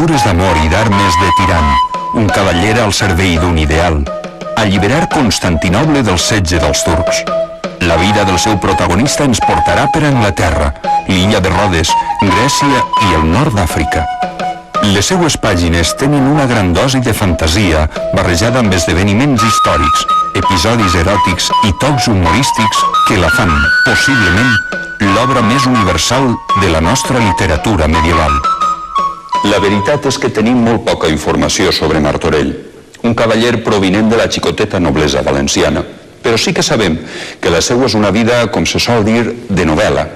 aventures d'amor i d'armes de tirant, un cavaller al servei d'un ideal, alliberar Constantinoble del setge dels turcs. La vida del seu protagonista ens portarà per Anglaterra, l'illa de Rodes, Grècia i el nord d'Àfrica. Les seues pàgines tenen una gran dosi de fantasia barrejada amb esdeveniments històrics, episodis eròtics i tocs humorístics que la fan, possiblement, l'obra més universal de la nostra literatura medieval. La veritat és que tenim molt poca informació sobre Martorell, un cavaller provinent de la xicoteta noblesa valenciana, però sí que sabem que la seva és una vida, com se sol dir, de novel·la.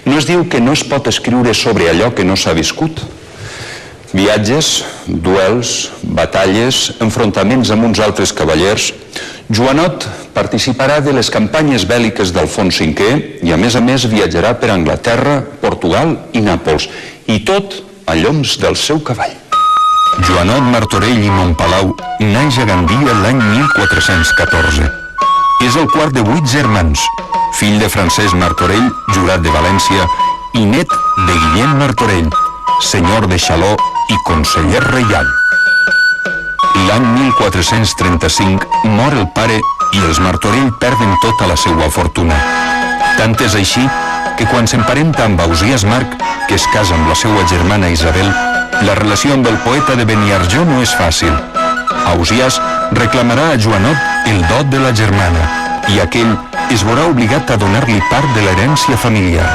No es diu que no es pot escriure sobre allò que no s'ha viscut? Viatges, duels, batalles, enfrontaments amb uns altres cavallers. Joanot participarà de les campanyes bèl·liques d'Alfons V i a més viatjarà per Anglaterra, Portugal i Nàpols, i tot a lloms del seu cavall. Joanot Martorell i Montpalau naix a Gandia l'any 1414. És el quart de 8 germans, fill de Francesc Martorell, jurat de València, i net de Guillem Martorell, senyor de Xaló i conseller reial. L'any 1435 mor el pare i els Martorell perden tota la seva fortuna. Tant és així que quan s'emparenta amb Ausiàs Marc, que es casa amb la seva germana Isabel, la relació amb el poeta de Beniarjó no és fàcil. Ausiàs reclamarà a Joanot el dot de la germana i aquell es veurà obligat a donar-li part de l'herència familiar.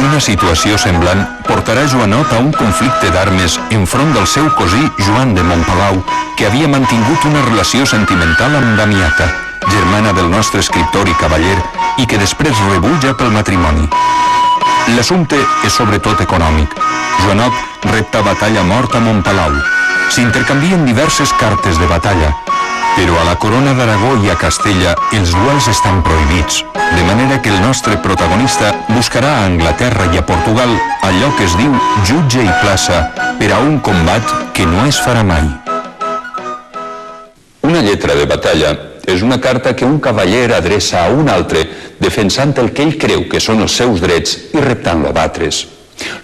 Una situació semblant portarà Joanot a un conflicte d'armes enfront del seu cosí Joan de Montpalau, que havia mantingut una relació sentimental amb Damiata, germana del nostre escriptor i cavaller, i que després rebutja pel matrimoni. L'assumpte és sobretot econòmic. Joanot repta batalla mort a Montpalau. S'intercanvien diverses cartes de batalla, però a la corona d'Aragó i a Castella els duels estan prohibits, de manera que el nostre protagonista buscarà a Anglaterra i a Portugal allò que es diu jutge i plaça per a un combat que no es farà mai. Una lletra de batalla és una carta que un cavaller adreça a un altre defensant el que ell creu que són els seus drets i reptant-lo a batre's.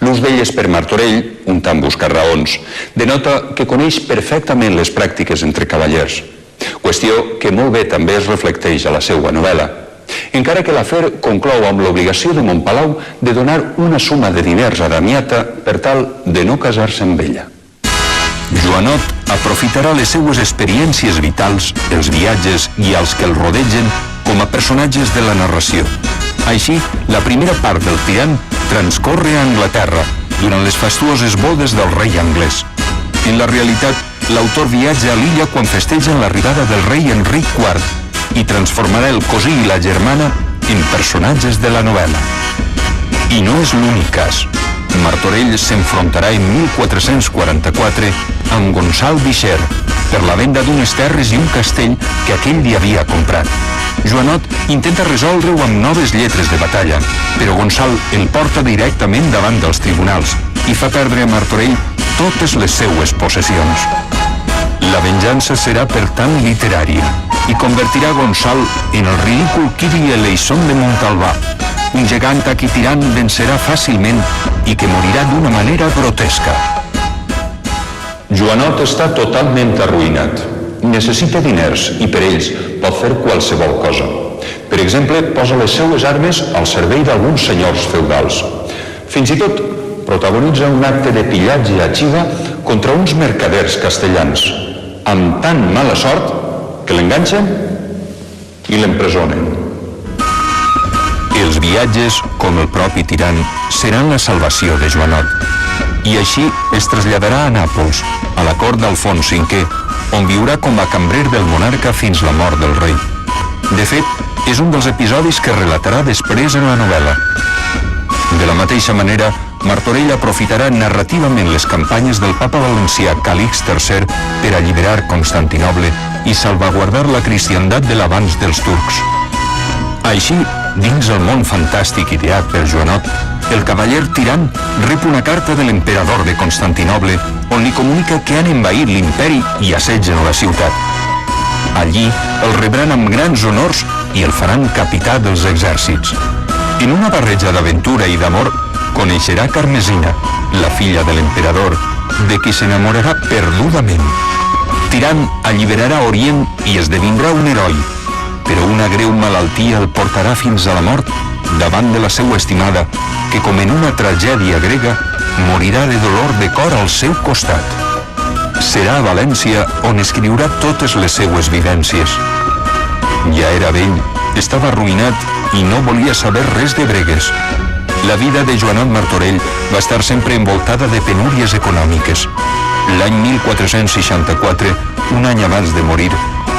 L'ús d'elles per Martorell, un tant busca raons, denota que coneix perfectament les pràctiques entre cavallers, qüestió que molt bé també es reflecteix a la seva novel·la, encara que l'afer conclou amb l'obligació de Montpalau de donar una suma de diners a Damiata per tal de no casar-se amb ella. Joanot aprofitarà les seues experiències vitals, els viatges i els que el rodegen com a personatges de la narració. Així, la primera part del tirant transcorre a Anglaterra durant les fastuoses bodes del rei anglès. En la realitat, l'autor viatja a l'illa quan festegen l'arribada del rei Enric IV i transformarà el cosí i la germana en personatges de la novel·la. I no és l'únic cas. Martorell s'enfrontarà en 1444 amb Gonçal Vixer per la venda d'unes terres i un castell que aquell li havia comprat. Joanot intenta resoldre-ho amb noves lletres de batalla, però Gonçal el porta directament davant dels tribunals i fa perdre a Martorell totes les seues possessions. La venjança serà per tant literària i convertirà Gonçal en el ridícul Kyrie Eleison de Montalbà, un gegant a qui tirant vencerà fàcilment i que morirà d'una manera grotesca. Joanot està totalment arruïnat. Necessita diners i per ells pot fer qualsevol cosa. Per exemple, posa les seues armes al servei d'alguns senyors feudals. Fins i tot protagonitza un acte de pillatge a Xiva contra uns mercaders castellans, amb tan mala sort que l'enganxen i l'empresonen. Els viatges, com el propi tirant, seran la salvació de Joanot. I així es traslladarà a Nàpols, a la cort d'Alfons V, on viurà com a cambrer del monarca fins la mort del rei. De fet, és un dels episodis que relatarà després en la novel·la. De la mateixa manera, Martorell aprofitarà narrativament les campanyes del papa valencià Càlix III per alliberar Constantinoble i salvaguardar la cristiandat de l'avanç dels turcs. Així, dins el món fantàstic ideat per Joanot, el cavaller tirant rep una carta de l'emperador de Constantinoble on li comunica que han envaït l'imperi i assetgen la ciutat. Allí el rebran amb grans honors i el faran capità dels exèrcits. En una barreja d'aventura i d'amor, coneixerà Carmesina, la filla de l'emperador, de qui s'enamorarà perdudament. Tirant alliberarà Orient i esdevindrà un heroi, però una greu malaltia el portarà fins a la mort davant de la seua estimada, que com en una tragèdia grega morirà de dolor de cor al seu costat. Serà a València on escriurà totes les seues vivències. Ja era vell, estava arruïnat i no volia saber res de bregues. La vida de Joanot Martorell va estar sempre envoltada de penúries econòmiques. L'any 1464, un any abans de morir,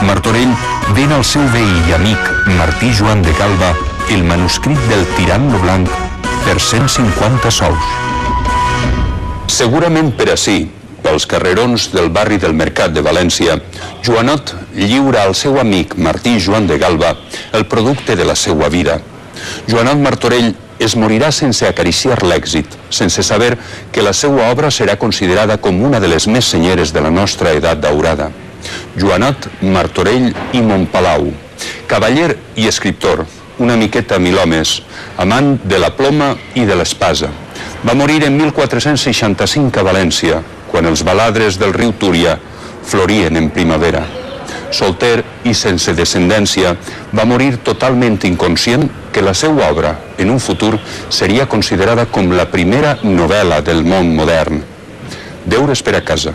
Martorell ven al seu veí i amic Martí Joan de Galba el manuscrit del Tirant lo Blanc per 150 sous. Segurament per ací, pels carrerons del barri del Mercat de València, Joanot lliura al seu amic Martí Joan de Galba el producte de la seua vida. Joanot Martorell es morirà sense acariciar l'èxit, sense saber que la seua obra serà considerada com una de les més senyeres de la nostra edat daurada. Joanot Martorell i Montpalau, cavaller i escriptor, una miqueta milhomes, amant de la ploma i de l'espasa. Va morir en 1465 a València, quan els baladres del riu Túria florien en primavera. Solter i sense descendència, va morir totalment inconscient que la seva obra, en un futur, seria considerada com la primera novel·la del món modern. Deures per a casa.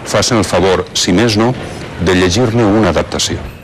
Facin el favor, si més no, de llegir-ne una adaptació.